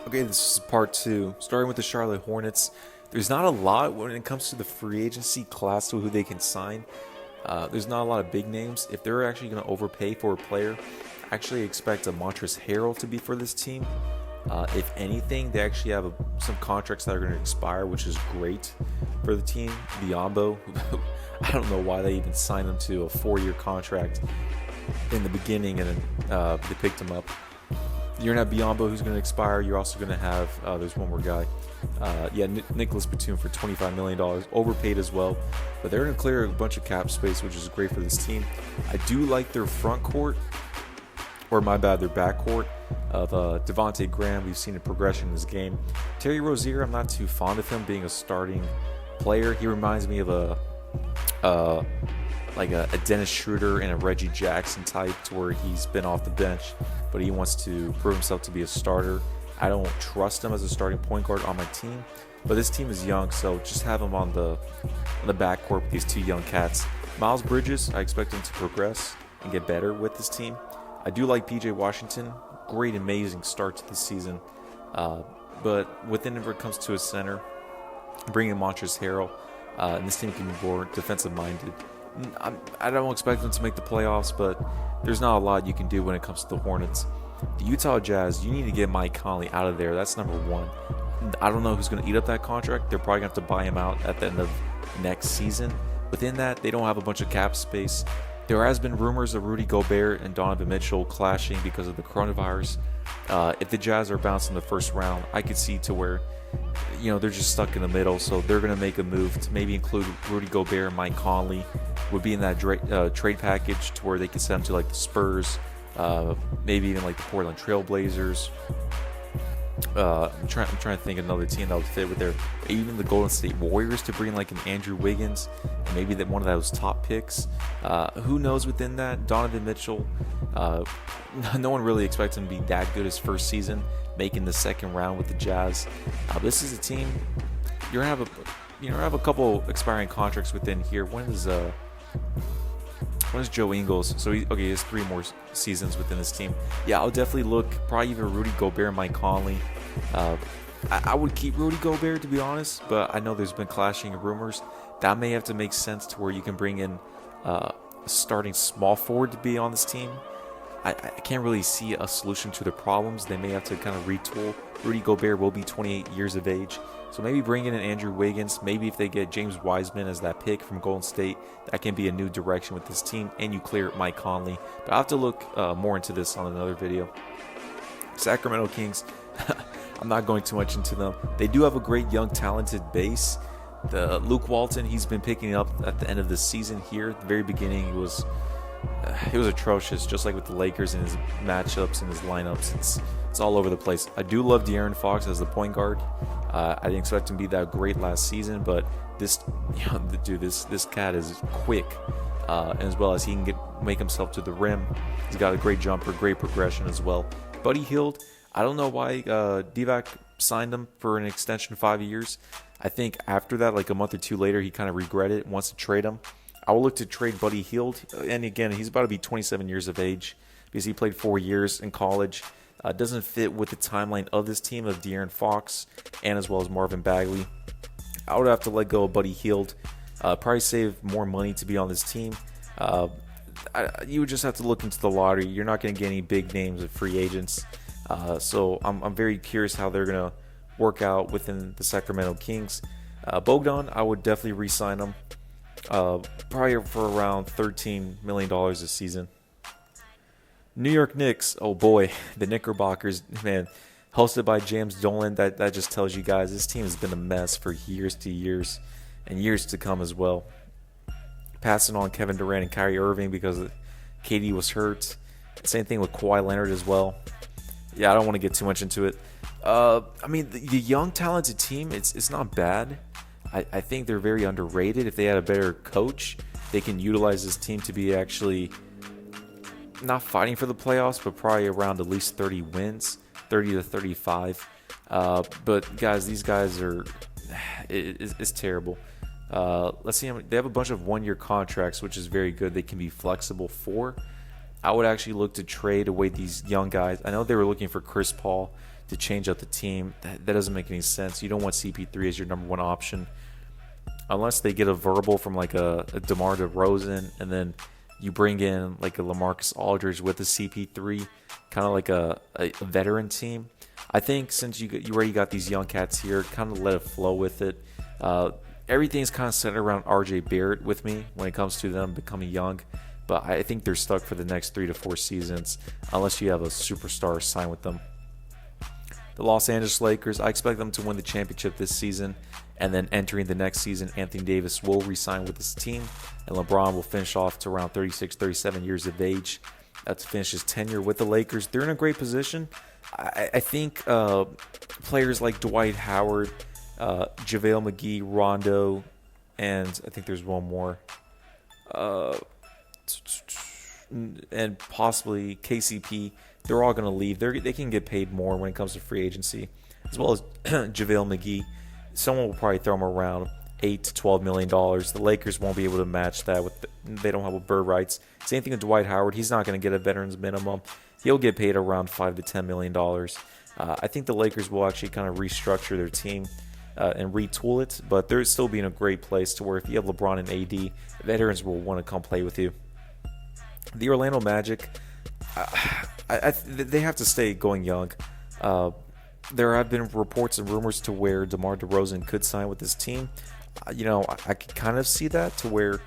Okay, this is part two. Starting with the Charlotte Hornets, there's not a lot when it comes to the free agency class to who they can sign. There's not a lot of big names. If they're actually going to overpay for a player, I actually expect a Montrezl Harrell to be for this team. If anything, they actually have some contracts that are going to expire, which is great for the team. Biyombo, I don't know why they even signed him to a 4-year contract in the beginning, and then they picked him up. You're going to have Biyombo, who's going to expire. You're also going to have, there's one more guy. Nicholas Batum for $25 million, overpaid as well. But they're going to clear a bunch of cap space, which is great for this team. I do like their front court, or their back court of Devontae Graham. We've seen a progression in his game. Terry Rozier, I'm not too fond of him being a starting player. He reminds me of a Dennis Schroeder and a Reggie Jackson type, to where he's been off the bench, but he wants to prove himself to be a starter. I don't trust him as a starting point guard on my team, but this team is young, so just have him on the backcourt with these two young cats. Miles Bridges, I expect him to progress and get better with this team. I do like PJ Washington. Great, amazing start to the season. But whenever it comes to a center, bringing in Montrezl Harrell, and this team can be more defensive-minded. I don't expect them to make the playoffs, but there's not a lot you can do when it comes to the Hornets. The Utah Jazz, you need to get Mike Conley out of there. That's number one. I don't know who's going to eat up that contract. They're probably going to have to buy him out at the end of next season. Within that, they don't have a bunch of cap space. There has been rumors of Rudy Gobert and Donovan Mitchell clashing because of the coronavirus. If the Jazz are bounced in the first round, I could see to where, they're just stuck in the middle. So they're going to make a move to maybe include Rudy Gobert and Mike Conley would be in that trade package, to where they could send them to like the Spurs, maybe even like the Portland Trail Blazers. I'm trying to think of another team that would fit with there. Even the Golden State Warriors, to bring like an Andrew Wiggins, and maybe one of those top picks. Who knows within that? Donovan Mitchell, no one really expects him to be that good his first season, making the second round with the Jazz. This is a team you're gonna have a couple expiring contracts within here. When is Joe Ingles? So he has 3 more seasons within this team. Yeah, I'll definitely look probably either Rudy Gobert, Mike Conley. I would keep Rudy Gobert, to be honest, but I know there's been clashing rumors. That may have to make sense to where you can bring in a starting small forward to be on this team. I can't really see a solution to the problems. They may have to kind of retool. Rudy Gobert will be 28 years of age. So maybe bring in an Andrew Wiggins. Maybe if they get James Wiseman as that pick from Golden State, that can be a new direction with this team, and you clear Mike Conley. But I'll have to look more into this on another video. Sacramento Kings, I'm not going too much into them. They do have a great young talented base. The Luke Walton, he's been picking up at the end of the season here. At the very beginning, it was atrocious, just like with the Lakers and his matchups and his lineups. It's all over the place. I do love De'Aaron Fox as the point guard. I didn't expect him to be that great last season, but this cat is quick, and as well as he can make himself to the rim. He's got a great jumper, great progression as well. Buddy Hield, I don't know why Divac signed him for an extension of 5 years. I think after that, like a month or two later, he kind of regretted it, wants to trade him. I will look to trade Buddy Hield, and again, he's about to be 27 years of age because he played 4 years in college. Doesn't fit with the timeline of this team of De'Aaron Fox and as well as Marvin Bagley. I would have to let go of Buddy Hield. Probably save more money to be on this team. You would just have to look into the lottery. You're not going to get any big names of free agents. So I'm very curious how they're going to work out within the Sacramento Kings. Bogdan, I would definitely re-sign him. Probably for around $13 million a season. New York Knicks, oh boy, the Knickerbockers, man, hosted by James Dolan. That just tells you guys this team has been a mess for years to years and years to come as well. Passing on Kevin Durant and Kyrie Irving because KD was hurt. Same thing with Kawhi Leonard as well. Yeah, I don't want to get too much into it. The young talented team, it's not bad. I think they're very underrated. If they had a better coach, they can utilize this team to be actually not fighting for the playoffs, but probably around at least 30 wins, 30 to 35. But guys, these guys it's terrible. Let's see. They have a bunch of 1-year contracts, which is very good. They can be flexible for. I would actually look to trade away these young guys. I know they were looking for Chris Paul to change out the team. That doesn't make any sense. You don't want CP3 as your number one option unless they get a verbal from like a DeMar DeRozan, and then you bring in like a LaMarcus Aldridge with a CP3, kind of like a veteran team. I think since you already got these young cats here, kind of let it flow with it. Everything's kind of centered around RJ Barrett with me when it comes to them becoming young, but I think they're stuck for the next 3 to 4 seasons unless you have a superstar sign with them. The Los Angeles Lakers, I expect them to win the championship this season, and then entering the next season, Anthony Davis will re-sign with his team, and LeBron will finish off to around 36, 37 years of age to finish his tenure with the Lakers. They're in a great position. I think players like Dwight Howard, JaVale McGee, Rondo, and I think there's one more, and possibly KCP, they're all going to leave. They can get paid more when it comes to free agency, as well as JaVale McGee. Someone will probably throw him around $8 to $12 million. The Lakers won't be able to match that. They don't have a bird rights. Same thing with Dwight Howard. He's not going to get a veteran's minimum. He'll get paid around $5 to $10 million. I think the Lakers will actually kind of restructure their team and retool it, but they're still being a great place to where if you have LeBron and AD, veterans will want to come play with you. The Orlando Magic, they have to stay going young. There have been reports and rumors to where DeMar DeRozan could sign with this team. I could kind of see that to where,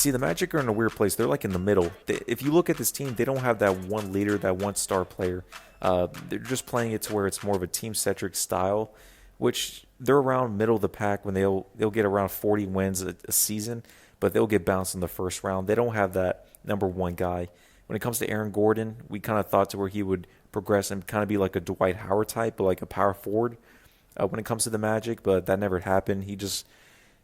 the Magic are in a weird place. They're like in the middle. If you look at this team, they don't have that one leader, that one star player. They're just playing it to where it's more of a team-centric style, which they're around middle of the pack when they'll get around 40 wins a season, but they'll get bounced in the first round. They don't have that number one guy. When it comes to Aaron Gordon, we kind of thought to where he would progress and kind of be like a Dwight Howard type, but like a power forward when it comes to the Magic, but that never happened. He just,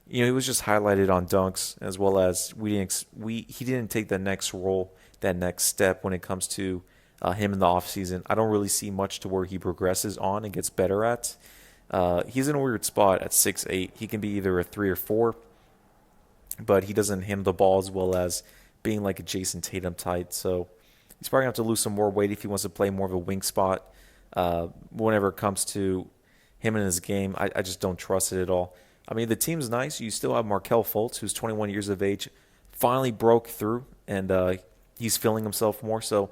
he was just highlighted on dunks, as well as he didn't take the next role, that next step when it comes to him in the offseason. I don't really see much to where he progresses on and gets better at. He's in a weird spot at 6'8". He can be either a 3 or 4, but he doesn't handle the ball as well as being like a Jason Tatum type. So he's probably going to have to lose some more weight if he wants to play more of a wing spot. Whenever it comes to him and his game, I just don't trust it at all. I mean, the team's nice. You still have Markelle Fultz, who's 21 years of age, finally broke through, and he's feeling himself more. So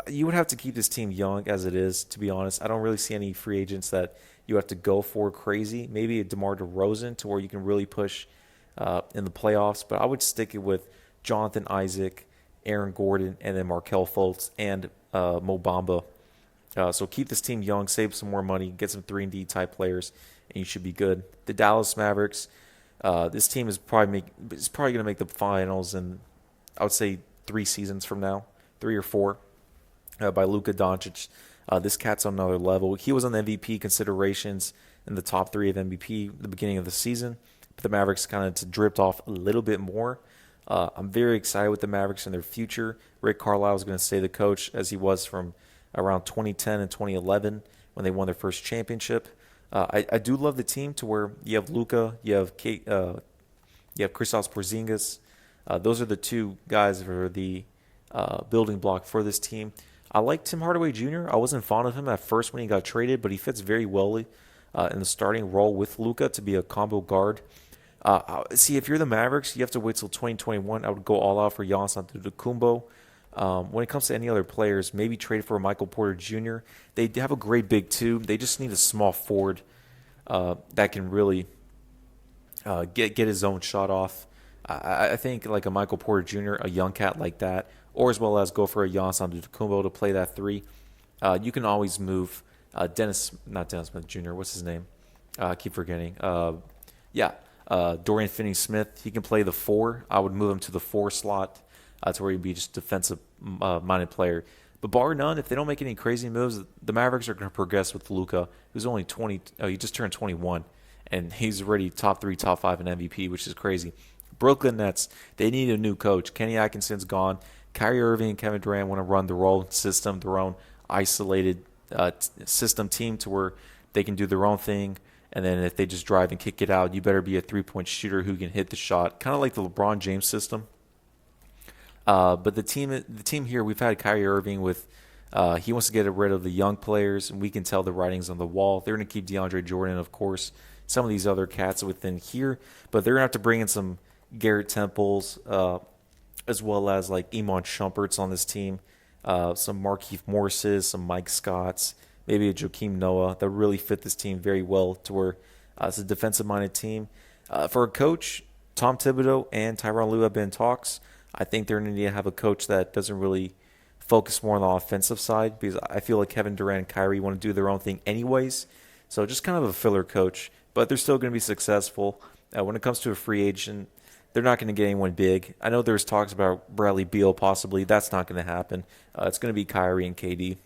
you would have to keep this team young as it is, to be honest. I don't really see any free agents that you have to go for crazy. Maybe a DeMar DeRozan to where you can really push in the playoffs, but I would stick it with Jonathan Isaac, Aaron Gordon, and then Markelle Fultz and Mo Bamba. So keep this team young, save some more money, get some 3-and-D type players, and you should be good. The Dallas Mavericks, this team is probably going to make the finals in, I would say, 3 seasons from now, 3 or 4, by Luka Doncic. This cat's on another level. He was on the MVP considerations in the top 3 of MVP at the beginning of the season, but the Mavericks kind of dripped off a little bit more. I'm very excited with the Mavericks and their future. Rick Carlisle is going to stay the coach as he was from around 2010 and 2011 when they won their first championship. I do love the team to where you have Luka, you have Kristaps Porzingis. Those are the 2 guys for the building block for this team. I like Tim Hardaway Jr. I wasn't fond of him at first when he got traded, but he fits very well in the starting role with Luka to be a combo guard. See, if you're the Mavericks, you have to wait till 2021. I would go all out for Giannis Antetokounmpo. When it comes to any other players, maybe trade for Michael Porter Jr. They have a great big 2. They just need a small forward that can really get his own shot off. I think like a Michael Porter Jr., a young cat like that, or as well as go for a Giannis Antetokounmpo to play that 3. You can always move not Dennis Smith Jr., what's his name? I keep forgetting. Dorian Finney-Smith, he can play the 4. I would move him to the 4 slot to where he'd be just a defensive-minded player. But bar none, if they don't make any crazy moves, the Mavericks are going to progress with Luka, who's only 20. He just turned 21, and he's already top 3, top 5 in MVP, which is crazy. Brooklyn Nets, they need a new coach. Kenny Atkinson's gone. Kyrie Irving and Kevin Durant want to run their own system, their own isolated system team to where they can do their own thing. And then if they just drive and kick it out, you better be a 3-point shooter who can hit the shot, kind of like the LeBron James system. But the team here, we've had Kyrie Irving with He wants to get rid of the young players, and we can tell the writing's on the wall. They're going to keep DeAndre Jordan, of course, some of these other cats within here, but they're going to have to bring in some Garrett Temples, as well as like Iman Shumperts on this team, some Markieff Morrises, some Mike Scotts, maybe a Joakim Noah that really fit this team very well to where it's a defensive-minded team. For a coach, Tom Thibodeau and Tyronn Lue have been in talks. I think they're going to need to have a coach that doesn't really focus more on the offensive side because I feel like Kevin Durant and Kyrie want to do their own thing anyways. So just kind of a filler coach, but they're still going to be successful. When it comes to a free agent, they're not going to get anyone big. I know there's talks about Bradley Beal possibly. That's not going to happen. It's going to be Kyrie and KD.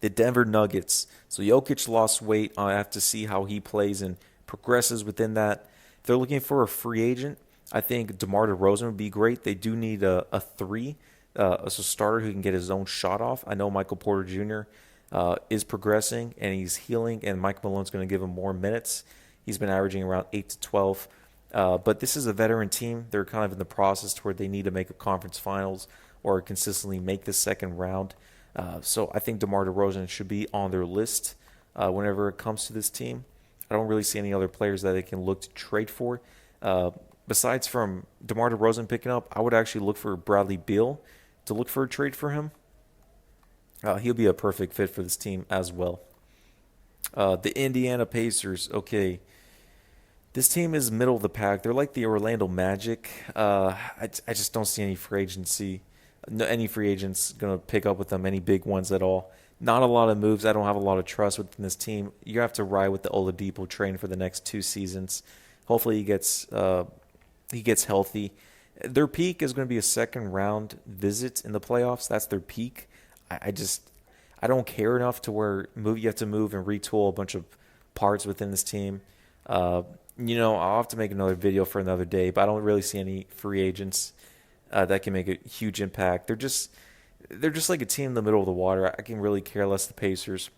The Denver Nuggets. So Jokic lost weight. I have to see how he plays and progresses within that. If they're looking for a free agent, I think DeMar DeRozan would be great. They do need a three, as a starter who can get his own shot off. I know Michael Porter Jr. Is progressing and he's healing, and Mike Malone's going to give him more minutes. He's been averaging around 8 to 12. But this is a veteran team. They're kind of in the process to where they need to make a conference finals or consistently make the second round. So I think DeMar DeRozan should be on their list whenever it comes to this team. I don't really see any other players that they can look to trade for. Besides from DeMar DeRozan picking up, I would actually look for Bradley Beal to look for a trade for him. He'll be a perfect fit for this team as well. The Indiana Pacers, okay. This team is middle of the pack. They're like the Orlando Magic. I just don't see any free agency. Any free agents going to pick up with them, any big ones at all. Not a lot of moves. I don't have a lot of trust within this team. You have to ride with the Oladipo train for the next 2 seasons. Hopefully he gets healthy. Their peak is going to be a second round visit in the playoffs. That's their peak. I don't care enough to where you have to move and retool a bunch of parts within this team. I'll have to make another video for another day, but I don't really see any free agents that can make a huge impact. They're just like a team in the middle of the water. I can really care less the Pacers.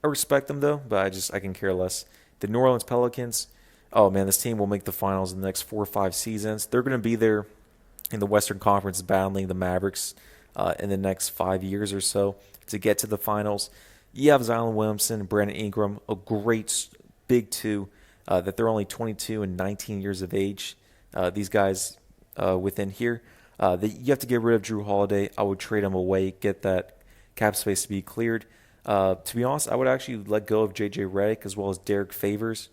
I respect them though, but I can care less. The New Orleans Pelicans, oh man, this team will make the finals in the next 4 or 5 seasons. They're going to be there in the Western Conference battling the Mavericks in the next 5 years or so to get to the finals. You have Zion Williamson and Brandon Ingram, a great big two, that they're only 22 and 19 years of age. These guys within here. You have to get rid of Drew Holiday. I would trade him away, get that cap space to be cleared. To be honest, I would actually let go of J.J. Redick as well as Derek Favors.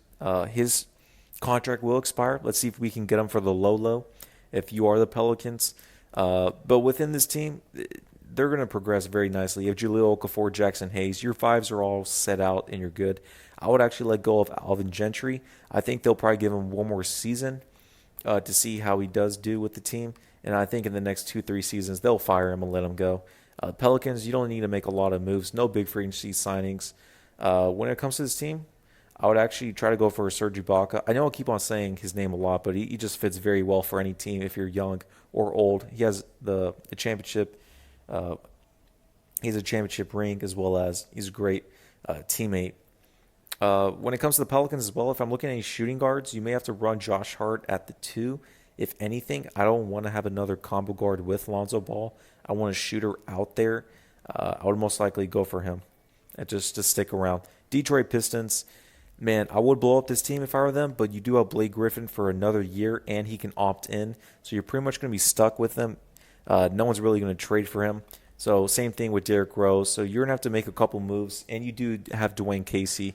His contract will expire. Let's see if we can get him for the low if you are the Pelicans. But within this team, they're going to progress very nicely. You have Jahlil Okafor, Jackson Hayes. Your fives are all set out and you're good. I would actually let go of Alvin Gentry. I think they'll probably give him one more season to see how he does do with the team. And I think in the next 2-3 seasons, they'll fire him and let him go. Pelicans, you don't need to make a lot of moves. No big free agency signings. When it comes to this team, I would actually try to go for a Serge Ibaka. I know I'll keep on saying his name a lot, but he just fits very well for any team if you're young or old. He has the championship. He has a championship ring as well as he's a great teammate. When it comes to the Pelicans as well, if I'm looking at any shooting guards, you may have to run Josh Hart at the 2. If anything, I don't want to have another combo guard with Lonzo Ball. I want a shooter out there. I would most likely go for him just to stick around. Detroit Pistons, man, I would blow up this team if I were them, but you do have Blake Griffin for another year, and he can opt in. So you're pretty much going to be stuck with them. No one's really going to trade for him. So same thing with Derrick Rose. So you're going to have to make a couple moves, and you do have Dwayne Casey.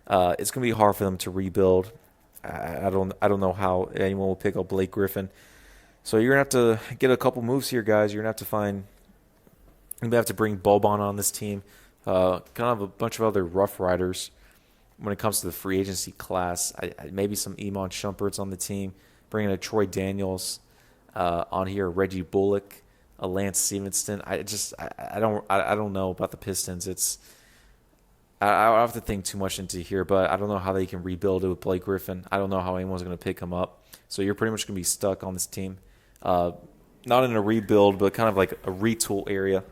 It's going to be hard for them to rebuild. I don't know how anyone will pick up Blake Griffin. So you're going to have to get a couple moves here, guys. You're going to have to bring Boban on this team. Kind of a bunch of other Rough Riders when it comes to the free agency class. Maybe some Iman Shumperts on the team. Bringing a Troy Daniels on here, Reggie Bullock, a Lance Stevenson. I don't know about the Pistons. I have to think too much into here, but I don't know how they can rebuild it with Blake Griffin. I don't know how anyone's going to pick him up. So you're pretty much going to be stuck on this team. Not in a rebuild, but kind of like a retool area.